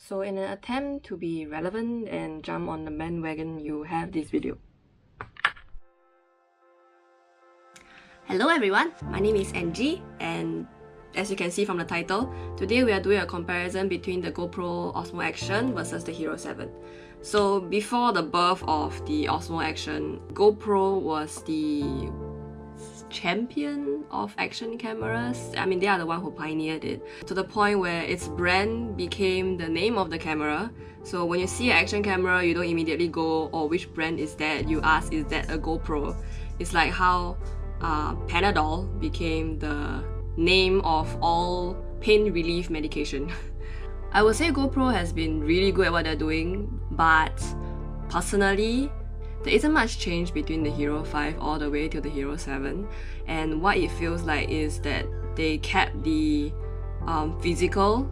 So in an attempt to be relevant and jump on the bandwagon, you have this video. Hello everyone, my name is Angie, and as you can see from the title, today we are doing a comparison between the GoPro Osmo Action versus the Hero 7. So before the birth of the Osmo Action, GoPro was the champion of action cameras. I mean, they are the one who pioneered it, to the point where its brand became the name of the camera. So when you see an action camera, you don't immediately go, oh, which brand is that? You ask, is that a GoPro? It's like how Panadol became the name of all pain relief medication. I would say GoPro has been really good at what they're doing, but personally, there isn't much change between the Hero 5 all the way to the Hero 7, and what it feels like is that they kept the physical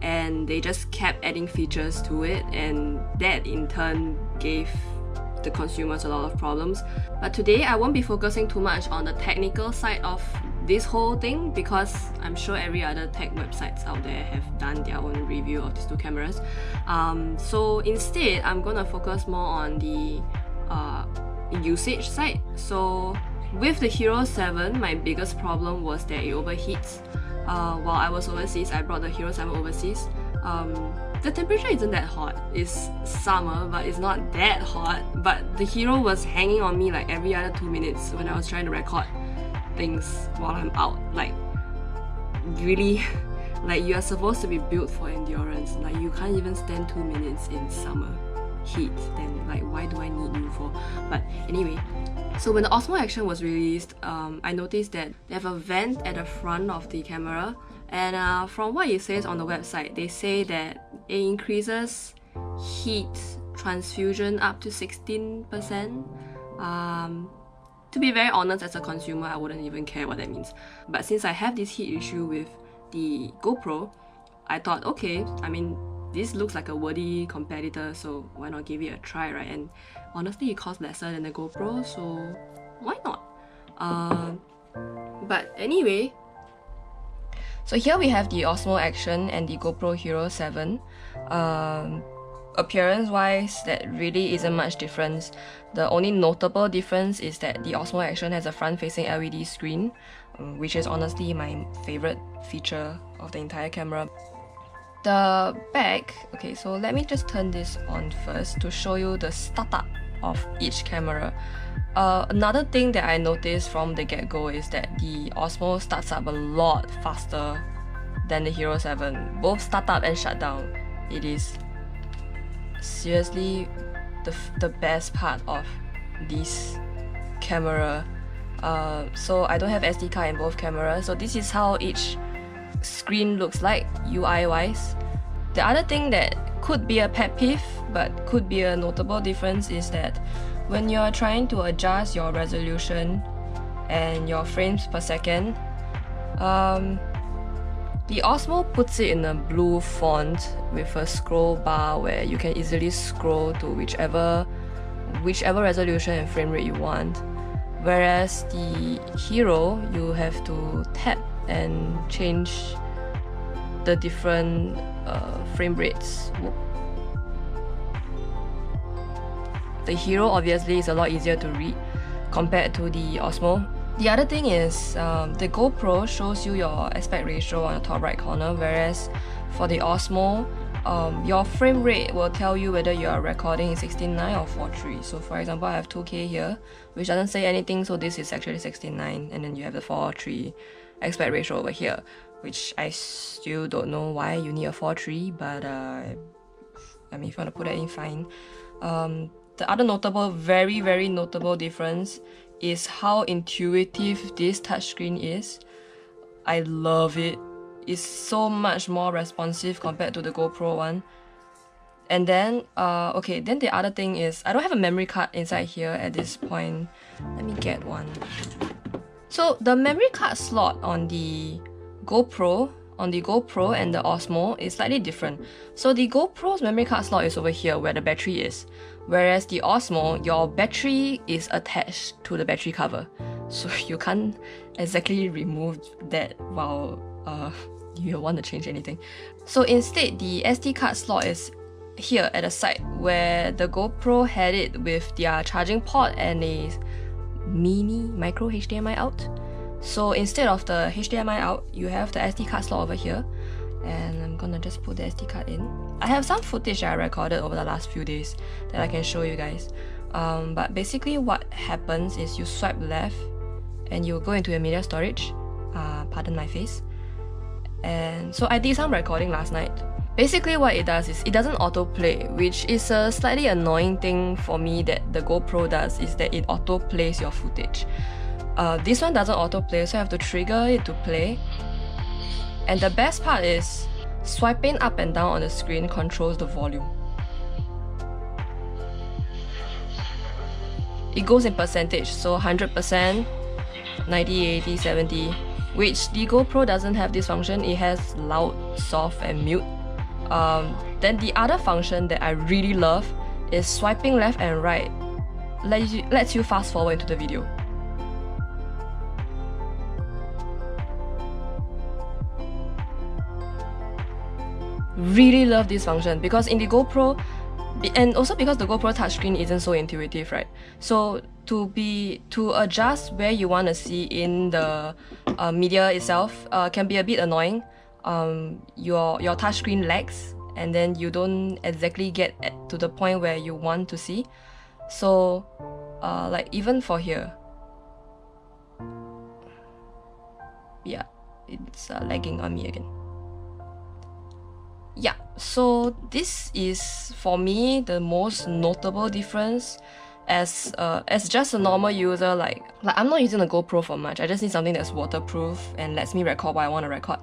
and they just kept adding features to it, and that in turn gave the consumers a lot of problems. But today I won't be focusing too much on the technical side of this whole thing, because I'm sure every other tech websites out there have done their own review of these two cameras. So instead, I'm gonna focus more on the usage side. So with the Hero 7, my biggest problem was that it overheats. While I was overseas, I brought the Hero 7 overseas. The temperature isn't that hot. It's summer, but it's not that hot. But the Hero was hanging on me like every other 2 minutes when I was trying to record things while I'm out. Like, really, like, you are supposed to be built for endurance. Like, you can't even stand 2 minutes in summer heat. Then, like, why do I need you for? But anyway, so when the Osmo Action was released, I noticed that they have a vent at the front of the camera, and from what it says on the website, they say that it increases heat transfusion up to 16%. To be very honest, as a consumer, I wouldn't even care what that means. But since I have this heat issue with the GoPro, I thought, okay, I mean, this looks like a worthy competitor, so why not give it a try, right? And honestly, it costs lesser than the GoPro, so why not? But anyway, so here we have the Osmo Action and the GoPro Hero 7. Appearance-wise, that really isn't much difference. The only notable difference is that the Osmo Action has a front-facing LED screen, which is honestly my favorite feature of the entire camera. The back, okay, so let me just turn this on first to show you the startup of each camera. Another thing that I noticed from the get-go is that the Osmo starts up a lot faster than the Hero 7. Both start up and shut down. It is seriously the best part of this camera. So I don't have SD card in both cameras, so this is how each screen looks like UI wise. The other thing that could be a pet peeve but could be a notable difference is that when you're trying to adjust your resolution and your frames per second, the Osmo puts it in a blue font with a scroll bar where you can easily scroll to whichever resolution and frame rate you want. Whereas the Hero, you have to tap and change the different frame rates. The Hero obviously is a lot easier to read compared to the Osmo. The other thing is, the GoPro shows you your aspect ratio on the top right corner, whereas for the Osmo, your frame rate will tell you whether you are recording in 16:9 or 4:3. So for example, I have 2K here, which doesn't say anything, so this is actually 16:9, and then you have the 4:3 aspect ratio over here, which I still don't know why you need a 4:3, but I mean, if you want to put that in, fine. The other notable, very notable difference is how intuitive this touchscreen is. I love it. It's so much more responsive compared to the GoPro one. And then, okay, then the other thing is, I don't have a memory card inside here at this point. Let me get one. So the memory card slot on the GoPro and the Osmo is slightly different. So the GoPro's memory card slot is over here where the battery is, whereas the Osmo, your battery is attached to the battery cover. So you can't exactly remove that while you want to change anything. So instead, the SD card slot is here at the side where the GoPro had it with their charging port and a micro HDMI out. So instead of the HDMI out, you have the SD card slot over here, and I'm gonna just put the SD card in. I have some footage that I recorded over the last few days that I can show you guys. But basically what happens is you swipe left and you go into your media storage, pardon my face. And so I did some recording last night. Basically what it does is it doesn't autoplay, which is a slightly annoying thing for me that the GoPro does, is that it autoplays your footage. This one doesn't autoplay, so I have to trigger it to play. And the best part is swiping up and down on the screen controls the volume. It goes in percentage, so 100%, 90, 80, 70, which the GoPro doesn't have this function. It has loud, soft and mute. Then the other function that I really love is swiping left and right lets you fast forward into the video. Really love this function because in the GoPro, and also because the GoPro touchscreen isn't so intuitive, right? So to adjust where you want to see in the media itself can be a bit annoying. Your touchscreen lags and then you don't exactly get to the point where you want to see. So like even for here, yeah, it's lagging on me again. Yeah, so this is for me the most notable difference as just a normal user. Like I'm not using the GoPro for much. I just need something that's waterproof and lets me record what I want to record.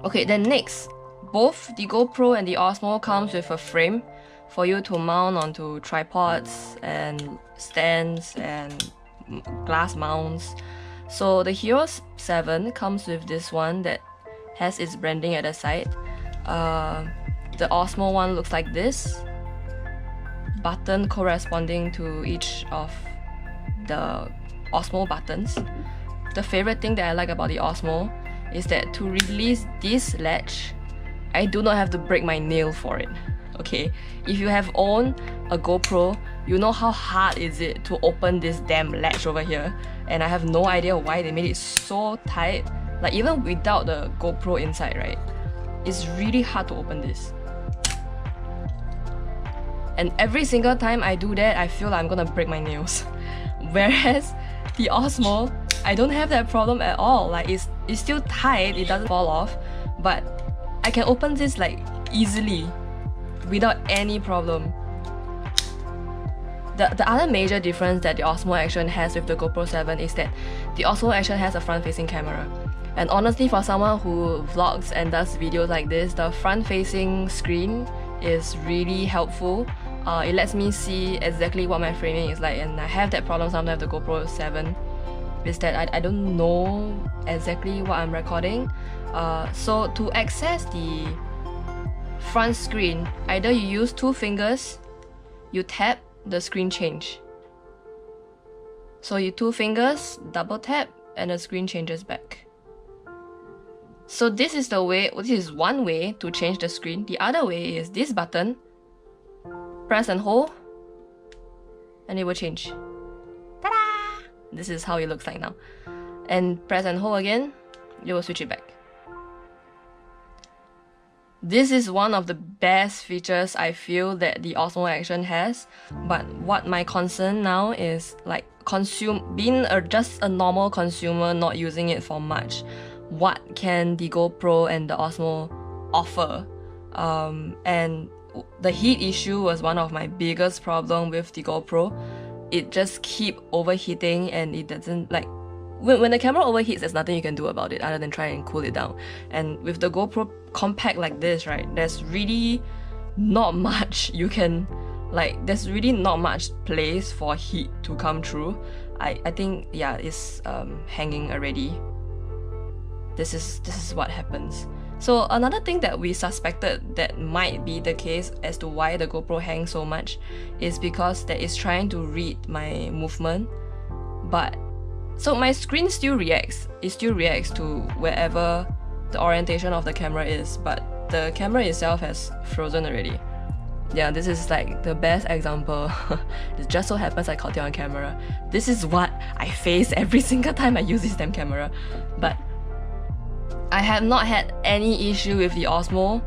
Okay, then next, both the GoPro and the Osmo comes with a frame for you to mount onto tripods and stands and glass mounts. So the Hero 7 comes with this one that has its branding at the side. The Osmo one looks like this, button corresponding to each of the Osmo buttons. The favorite thing that I like about the Osmo is that to release this latch, I do not have to break my nail for it. Okay, if you have owned a GoPro, you know how hard is it to open this damn latch over here, and I have no idea why they made it so tight. Like even without the GoPro inside, right? It's really hard to open this. And every single time I do that, I feel like I'm gonna break my nails. Whereas the Osmo, I don't have that problem at all. Like it's still tight, it doesn't fall off, but I can open this like easily without any problem. The other major difference that the Osmo Action has with the GoPro 7 is that the Osmo Action has a front-facing camera. And honestly, for someone who vlogs and does videos like this, the front-facing screen is really helpful. It lets me see exactly what my framing is like, and I have that problem sometimes with the GoPro 7, is that I don't know exactly what I'm recording. So to access the front screen, either you use 2 fingers, you tap, the screen change. So you 2 fingers, double tap, and the screen changes back. So this is one way to change the screen. The other way is this button, press and hold, and it will change. Ta-da! This is how it looks like now. And press and hold again, you will switch it back. This is one of the best features I feel that the Osmo Action has, but what my concern now is like being just a normal consumer, not using it for much. What can the GoPro and the Osmo offer? And the heat issue was one of my biggest problem with the GoPro. It just keep overheating, and it doesn't like when the camera overheats, there's nothing you can do about it other than try and cool it down. And with the GoPro compact like this, right, there's really not much you can there's really not much place for heat to come through. I think yeah, it's hanging already. This is what happens. So another thing that we suspected that might be the case as to why the GoPro hangs so much is because that it's trying to read my movement, but so my screen still reacts. It still reacts to wherever the orientation of the camera is, but the camera itself has frozen already. Yeah, this is like the best example. It just so happens I caught it on camera. This is what I face every single time I use this damn camera. But I have not had any issue with the Osmo.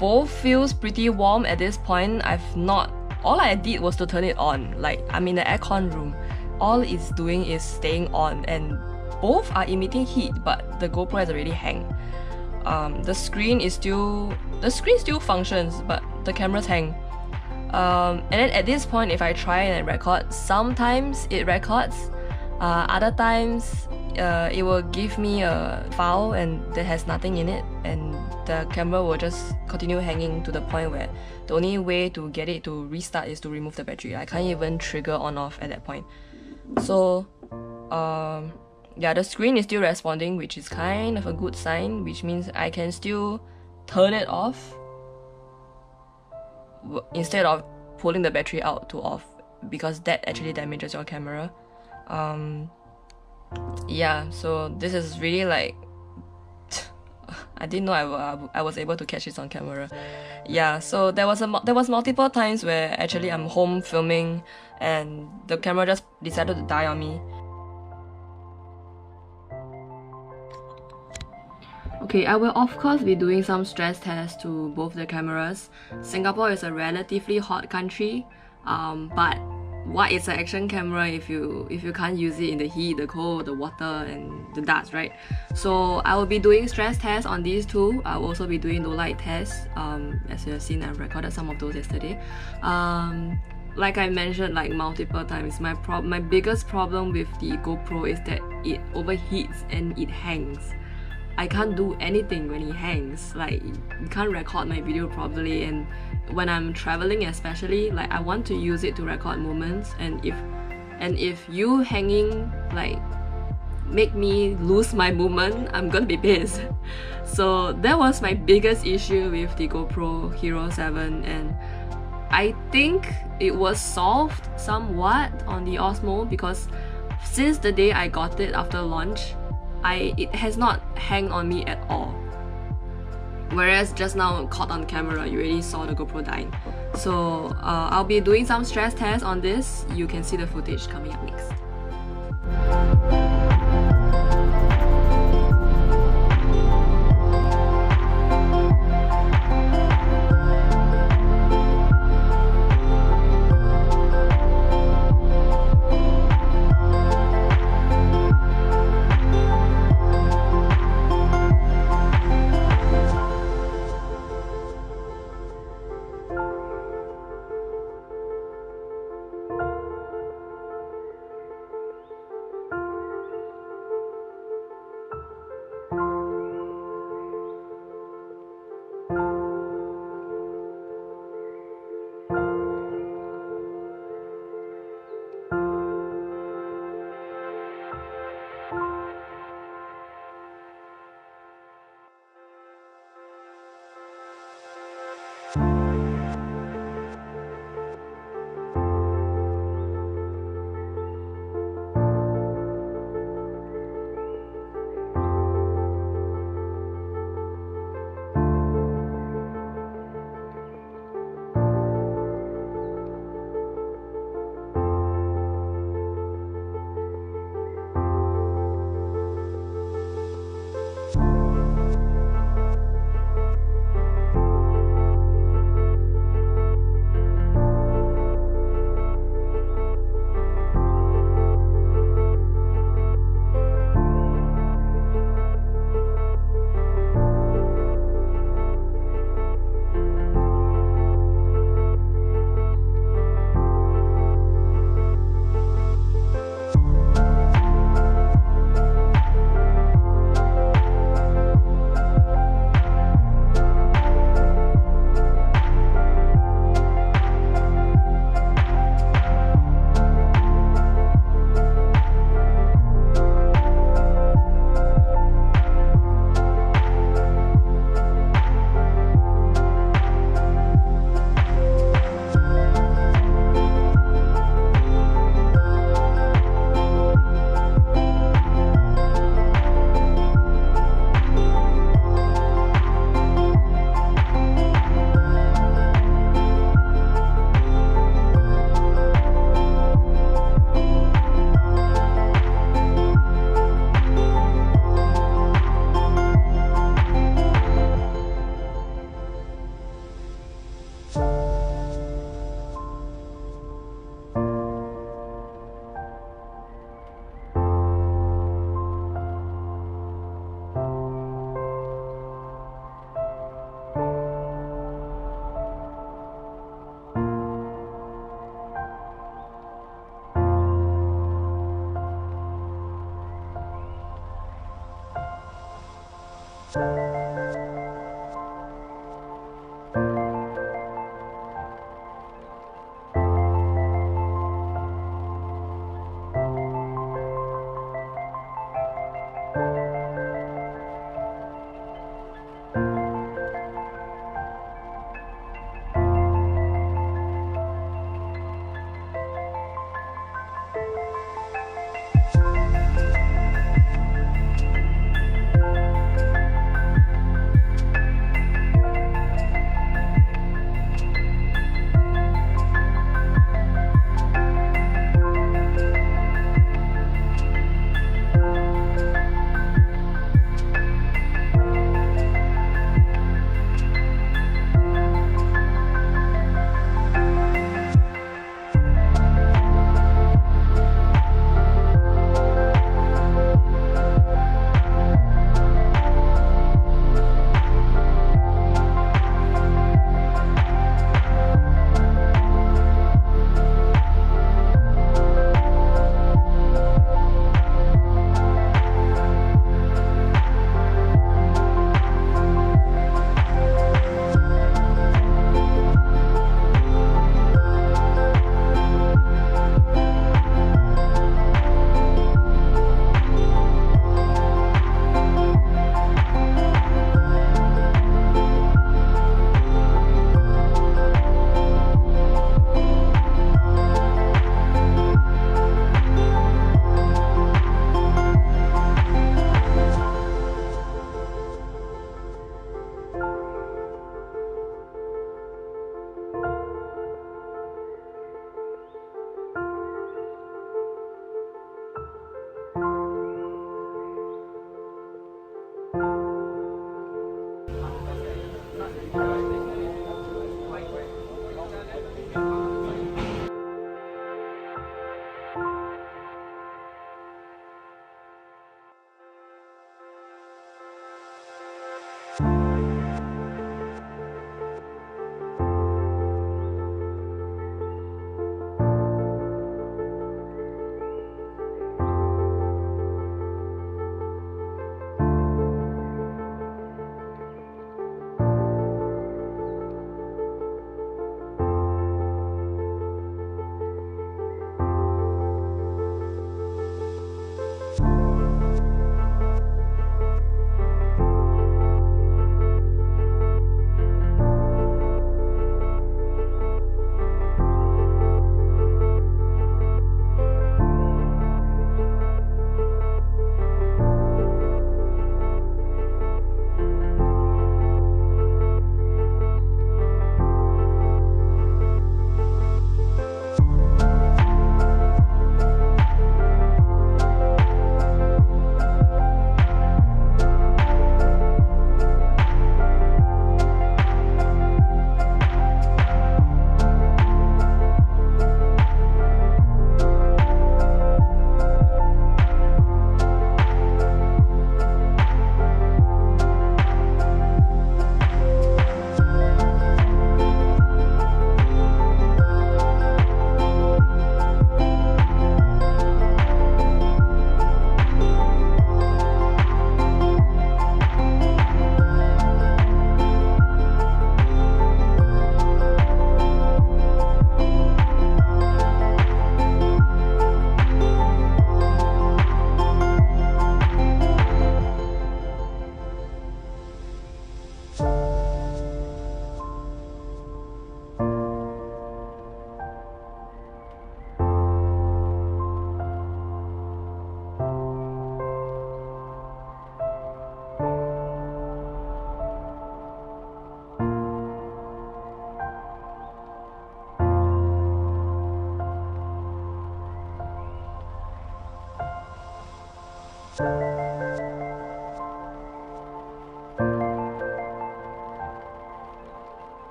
Both feels pretty warm at this point. All I did was to turn it on. Like, I'm in the aircon room. All it's doing is staying on, and both are emitting heat, but the GoPro has already hanged. The screen still functions, but the cameras hang. And then at this point, if I try and record, sometimes it records, other times it will give me a file and that has nothing in it, and the camera will just continue hanging to the point where the only way to get it to restart is to remove the battery. I can't even trigger on off at that point. So yeah, the screen is still responding, which is kind of a good sign, which means I can still turn it off instead of pulling the battery out to off, because that actually damages your camera. Yeah, so this is really like I didn't know I was able to catch this on camera. Yeah, so there was multiple times where actually I'm home filming and the camera just decided to die on me. Okay, I will of course be doing some stress tests to both the cameras. Singapore is a relatively hot country, but what is an action camera if you can't use it in the heat, the cold, the water, and the dust, right? So I will be doing stress tests on these two. I will also be doing low light tests. As you have seen, I've recorded some of those yesterday. Like I mentioned like multiple times, my biggest problem with the GoPro is that it overheats and it hangs. I can't do anything when it hangs. Like, you can't record my video properly, and when I'm traveling especially, like I want to use it to record moments, and if you hanging like make me lose my movement, I'm gonna be pissed. So that was my biggest issue with the GoPro Hero 7, and I think it was solved somewhat on the Osmo, because since the day I got it after launch, it has not hang on me at all. Whereas just now, caught on camera, you already saw the GoPro dying. So I'll be doing some stress tests on this. You can see the footage coming up next.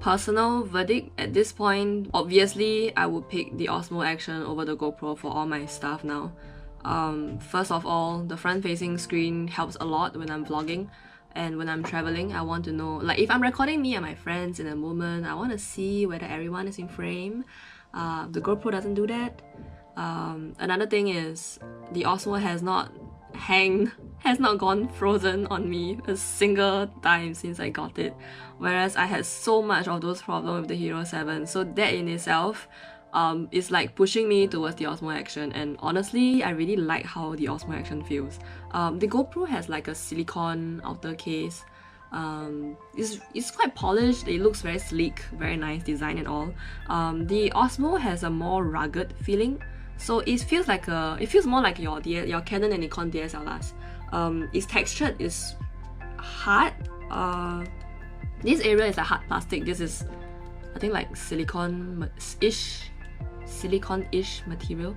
personal verdict at this point, obviously I would pick the Osmo Action over the GoPro for all my stuff now. First of all, the front-facing screen helps a lot when I'm vlogging, and when I'm traveling, I want to know, like if I'm recording me and my friends in a moment, I want to see whether everyone is in frame. The GoPro doesn't do that. Another thing is the Osmo has not gone frozen on me a single time since I got it, whereas I had so much of those problems with the Hero 7. So that in itself is like pushing me towards the Osmo Action, and honestly I really like how the Osmo Action feels. The GoPro has like a silicone outer case. It's quite polished, it looks very sleek, very nice design and all. The Osmo has a more rugged feeling, so it feels more like your Canon and Nikon DSLRs. It's textured, it's hard. This area is a hard plastic. This is, I think, like silicone-ish material.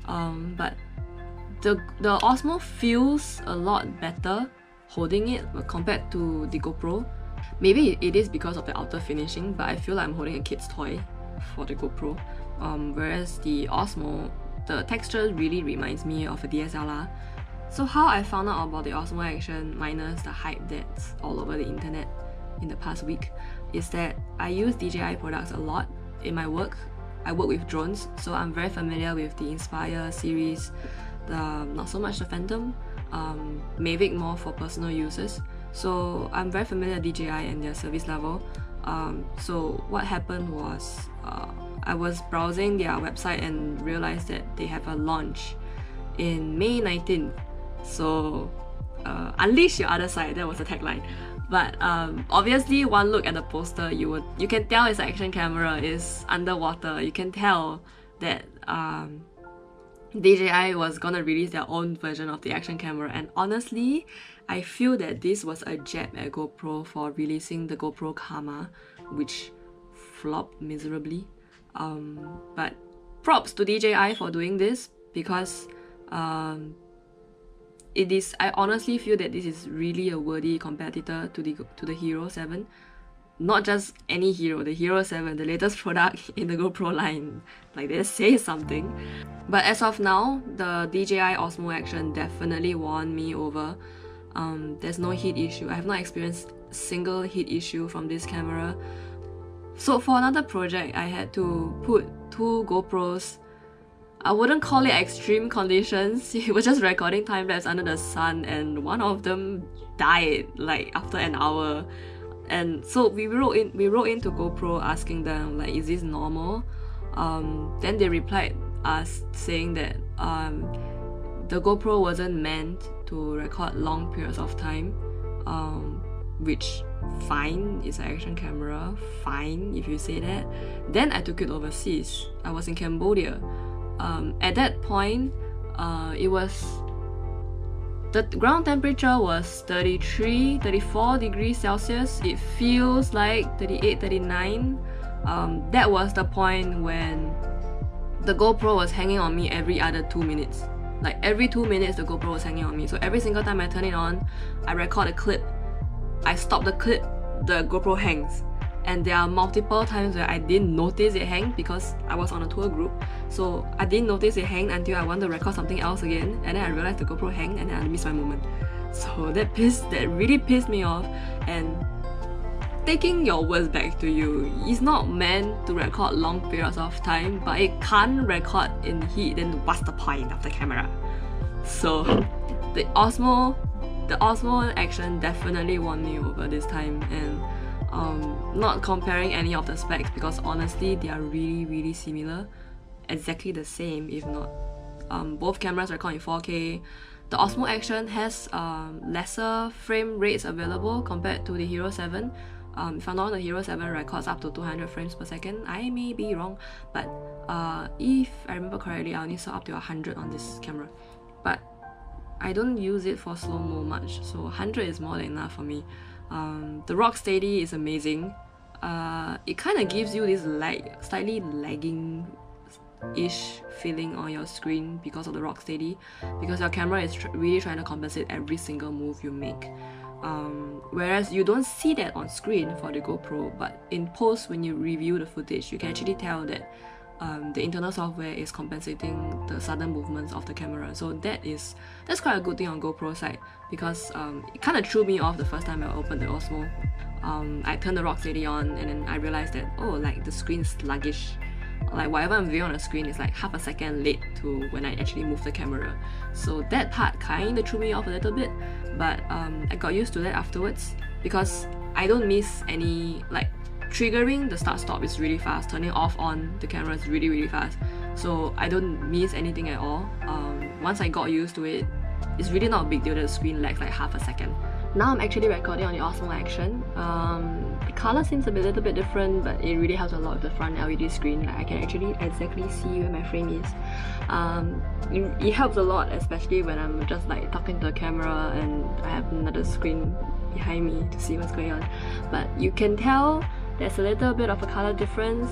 But the Osmo feels a lot better holding it compared to the GoPro. Maybe it is because of the outer finishing, but I feel like I'm holding a kid's toy for the GoPro. Whereas the Osmo, the texture really reminds me of a DSLR. So how I found out about the Osmo Action, minus the hype that's all over the internet in the past week, is that I use DJI products a lot in my work. I work with drones, so I'm very familiar with the Inspire series, not so much the Phantom, Mavic more for personal uses. So I'm very familiar with DJI and their service level. So what happened was I was browsing their website and realized that they have a launch in May 19th. So unleash your other side, that was the tagline. But obviously one look at the poster, you can tell it's an action camera, is underwater. You can tell that DJI was gonna release their own version of the action camera, and honestly I feel that this was a jab at GoPro for releasing the GoPro Karma, which flopped miserably. But props to DJI for doing this, because I honestly feel that this is really a worthy competitor to the Hero 7. Not just any Hero, the Hero 7, the latest product in the GoPro line. Like, they say something. But as of now, the DJI Osmo Action definitely won me over. There's no heat issue. I have not experienced a single heat issue from this camera. So for another project, I had to put 2 GoPros. I wouldn't call it extreme conditions. It was just recording time-lapse under the sun, and one of them died like after an hour. And so we wrote into GoPro asking them, like, is this normal? Then they replied us saying that the GoPro wasn't meant to record long periods of time, which fine, it's an action camera, fine if you say that. Then I took it overseas. I was in Cambodia. At that point, the ground temperature was 34 degrees Celsius. It feels like 38, 39. That was the point when the GoPro was hanging on me every other 2 minutes. Like, every 2 minutes the GoPro was hanging on me. So every single time I turn it on, I record a clip. I stop the clip, the GoPro hangs. And there are multiple times where I didn't notice it hang because I was on a tour group. So I didn't notice it hang until I wanted to record something else again, and then I realized the GoPro hang, and then I missed my moment. So that really pissed me off. And taking your words back to you, it's not meant to record long periods of time, but it can't record in heat, then what's the point of the camera? So the Osmo Action definitely won me over this time, and not comparing any of the specs, because honestly they are really similar, exactly the same if not. Both cameras record in 4K. The Osmo Action has lesser frame rates available compared to the Hero 7. If I'm not wrong, the Hero 7 records up to 200 frames per second. I may be wrong, but if I remember correctly, I only saw up to 100 on this camera. But I don't use it for slow-mo much, so 100 is more than enough for me. The rock steady is amazing. It kind of gives you this slightly lagging-ish feeling on your screen because of the rock steady, because your camera is really trying to compensate every single move you make. Whereas you don't see that on screen for the GoPro, but in post when you review the footage, you can actually tell that the internal software is compensating the sudden movements of the camera. So that's quite a good thing on GoPro side, because it kind of threw me off the first time I opened the Osmo. I turned the rock steady on and then I realized that, oh, like the screen's sluggish. Like whatever I'm viewing on the screen is like half a second late to when I actually move the camera. So that part kind of threw me off a little bit, but I got used to that afterwards, because I don't miss any, like triggering the start stop is really fast, turning off on the camera is really fast, so I don't miss anything at all. Once I got used to it, it's really not a big deal that the screen lags like half a second. Now I'm actually recording on the Osmo Action. The color seems a little bit different, but it really helps a lot with the front LED screen. Like I can actually exactly see where my frame is. It helps a lot, especially when I'm just like talking to the camera and I have another screen behind me to see what's going on. But you can tell there's a little bit of a color difference.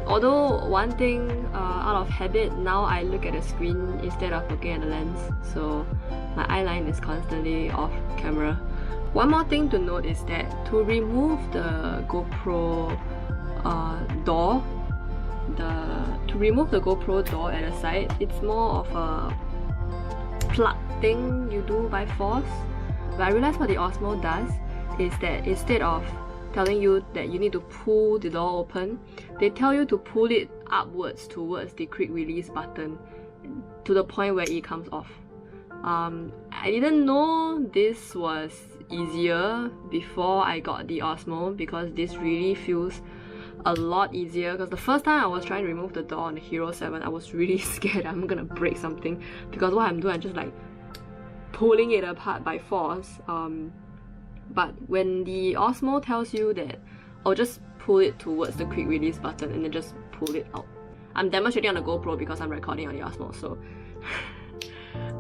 Although one thing, out of habit, now I look at the screen instead of looking at the lens, so my eye line is constantly off camera. One more thing to note is that to remove the GoPro door, to remove the GoPro door at the side, it's more of a plug thing you do by force. But I realized what the Osmo does is that instead of telling you that you need to pull the door open, they tell you to pull it upwards towards the quick release button to the point where it comes off. I didn't know this was easier before I got the Osmo, because this really feels a lot easier. Because the first time I was trying to remove the door on the Hero 7, I was really scared I'm gonna break something, because what I'm doing, I'm just like pulling it apart by force. But when the Osmo tells you that, oh, just pull it towards the quick release button and then just pull it out. I'm demonstrating on the GoPro because I'm recording on the Osmo, so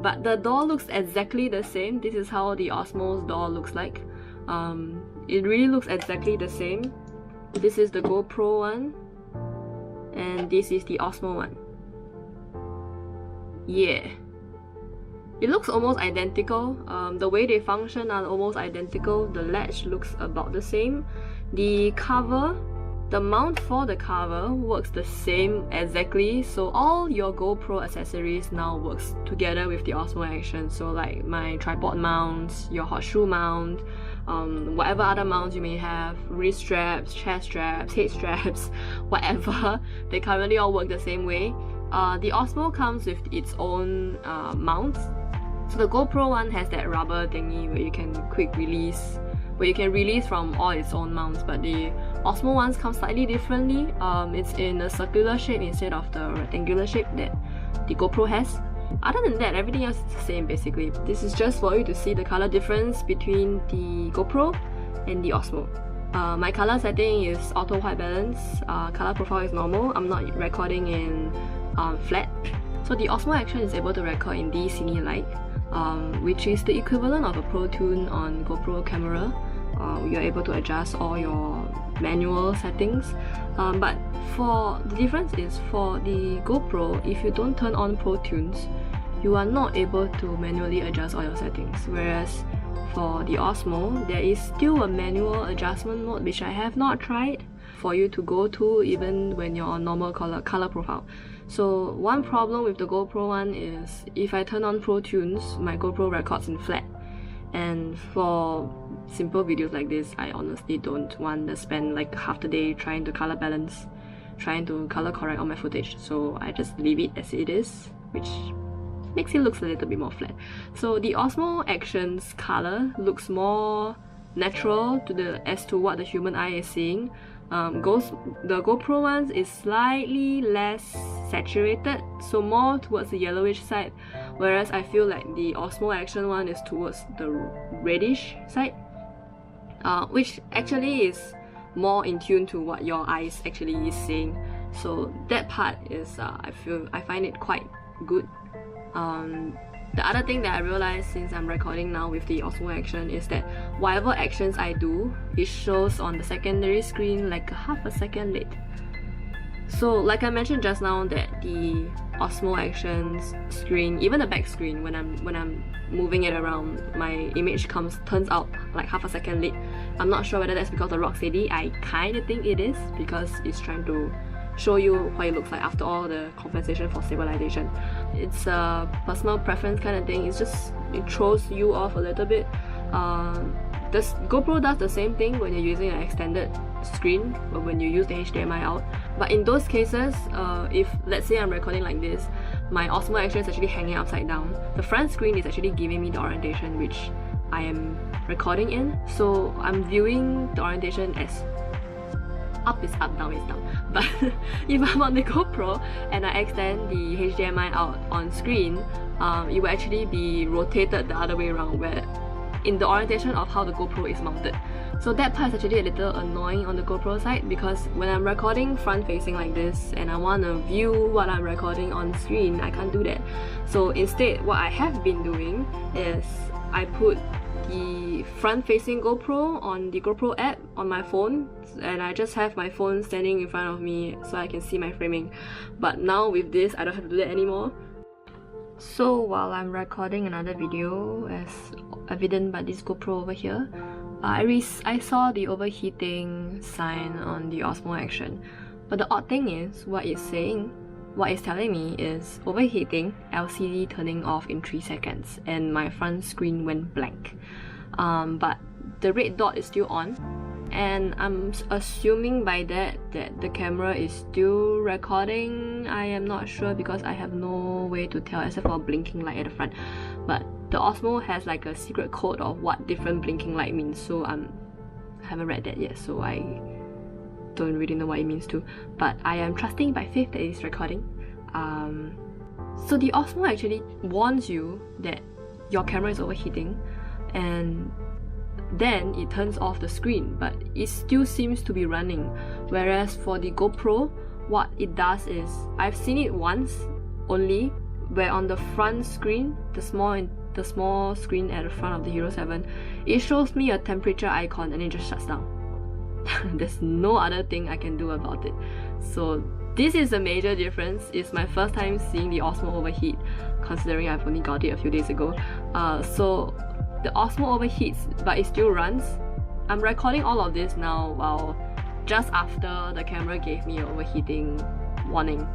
but the door looks exactly the same. This is how the Osmo's door looks like. It really looks exactly the same. This is the GoPro one, and this is the Osmo one. Yeah. It looks almost identical. The way they function are almost identical. The latch looks about the same. The cover, the mount for the cover works the same exactly. So all your GoPro accessories now works together with the Osmo Action. So like my tripod mounts, your hot shoe mount, whatever other mounts you may have, wrist straps, chest straps, head straps, whatever, they currently all work the same way. The Osmo comes with its own mounts. So the GoPro one has that rubber thingy where you can quick release, where you can release from all its own mounts, but the Osmo ones come slightly differently. It's in a circular shape instead of the rectangular shape that the GoPro has. Other than that, everything else is the same basically. This is just for you to see the color difference between the GoPro and the Osmo. My color setting is auto white balance. Color profile is normal. I'm not recording in flat. So the Osmo Action is able to record in D-Cine Light, which is the equivalent of a Pro Tune on GoPro camera. You're able to adjust all your manual settings. But for the difference is, for the GoPro, if you don't turn on Pro Tunes, you are not able to manually adjust all your settings. Whereas for the Osmo, there is still a manual adjustment mode, which I have not tried, for you to go to even when you're on normal color profile. So one problem with the GoPro one is, if I turn on Pro Tunes, my GoPro records in flat. And for simple videos like this, I honestly don't want to spend like half the day trying to color balance, trying to color correct all my footage. So I just leave it as it is, which makes it look a little bit more flat. So the Osmo Action's color looks more natural as to what the human eye is seeing. The GoPro ones is slightly less saturated, so more towards the yellowish side, whereas I feel like the Osmo Action one is towards the reddish side, which actually is more in tune to what your eyes actually is seeing. So that part is, I find it quite good. The other thing that I realized since I'm recording now with the Osmo Action is that whatever actions I do, it shows on the secondary screen like half a second late. So like I mentioned just now, that the Osmo Action's screen, even the back screen, when I'm moving it around, my image turns out like half a second late. I'm not sure whether that's because of rock steady. I kind of think it is, because it's trying to show you what it looks like after all the compensation for stabilization. It's a personal preference kind of thing. It throws you off a little bit. This GoPro does the same thing when you're using an extended screen, or when you use the HDMI out. But in those cases, if let's say I'm recording like this, my Osmo Action is actually hanging upside down. The front screen is actually giving me the orientation which I am recording in. So I'm viewing the orientation as up is up, down is down. But if I'm on the GoPro and I extend the HDMI out on screen, it will actually be rotated the other way around, where in the orientation of how the GoPro is mounted. So that part is actually a little annoying on the GoPro side, because when I'm recording front facing like this and I want to view what I'm recording on screen, I can't do that. So instead, what I have been doing is I put the front facing GoPro on the GoPro app on my phone, and I just have my phone standing in front of me so I can see my framing. But now with this, I don't have to do that anymore. So while I'm recording another video, as evident by this GoPro over here, I saw the overheating sign on the Osmo Action. But the odd thing is, what it's telling me is overheating, LCD turning off in 3 seconds, and my front screen went blank. But the red dot is still on, and I'm assuming by that the camera is still recording. I am not sure, because I have no way to tell except for a blinking light at the front. But the Osmo has like a secret code of what different blinking light means, so I haven't read that yet, so I don't really know what it means too. But I am trusting by faith that it's recording. So the Osmo actually warns you that your camera is overheating, and then it turns off the screen, but it still seems to be running. Whereas for the GoPro, what it does is, I've seen it once only, where on the front screen, the small screen at the front of the Hero 7, it shows me a temperature icon and it just shuts down. There's no other thing I can do about it. So this is a major difference. It's my first time seeing the Osmo overheat, considering I've only got it a few days ago. So the Osmo overheats, but it still runs. I'm recording all of this now while just after the camera gave me an overheating warning.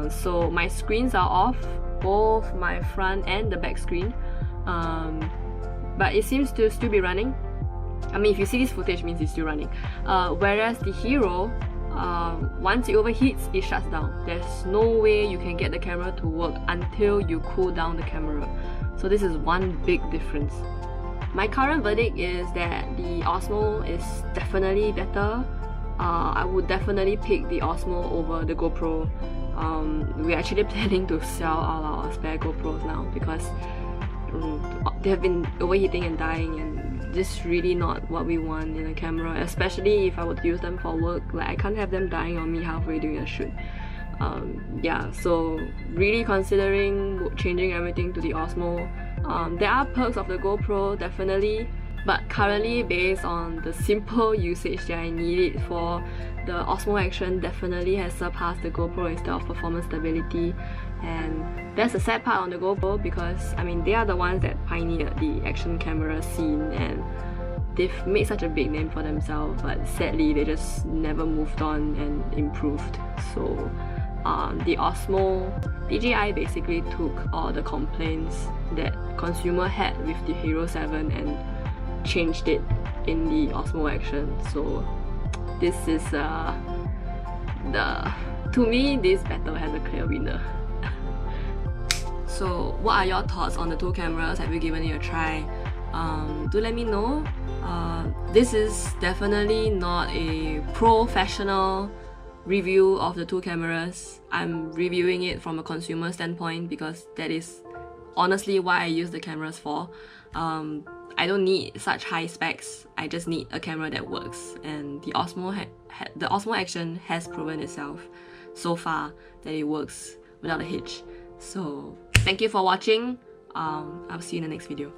So my screens are off, both my front and the back screen, but it seems to still be running. I mean, if you see this footage, it means it's still running. Whereas the Hero, once it overheats, it shuts down. There's no way you can get the camera to work until you cool down the camera. So this is one big difference. My current verdict is that the Osmo is definitely better. I would definitely pick the Osmo over the GoPro. We're actually planning to sell all our spare GoPros now, because they have been overheating and dying, and this is really not what we want in a camera, especially if I would use them for work. Like, I can't have them dying on me halfway doing a shoot. Yeah, so really considering changing everything to the Osmo. There are perks of the GoPro, definitely, but currently, based on the simple usage that I need it for, the Osmo Action definitely has surpassed the GoPro instead of performance stability. And that's the sad part on the GoPro, because I mean, they are the ones that pioneered the action camera scene, and they've made such a big name for themselves, but sadly they just never moved on and improved. So the Osmo, DJI basically took all the complaints that consumer had with the Hero 7 and changed it in the Osmo Action. So this is to me, this battle has a clear winner. So what are your thoughts on the two cameras? Have you given it a try? Do let me know. This is definitely not a professional review of the two cameras. I'm reviewing it from a consumer standpoint, because that is honestly what I use the cameras for. I don't need such high specs. I just need a camera that works, and the Osmo Action has proven itself so far that it works without a hitch. So thank you for watching. I'll see you in the next video.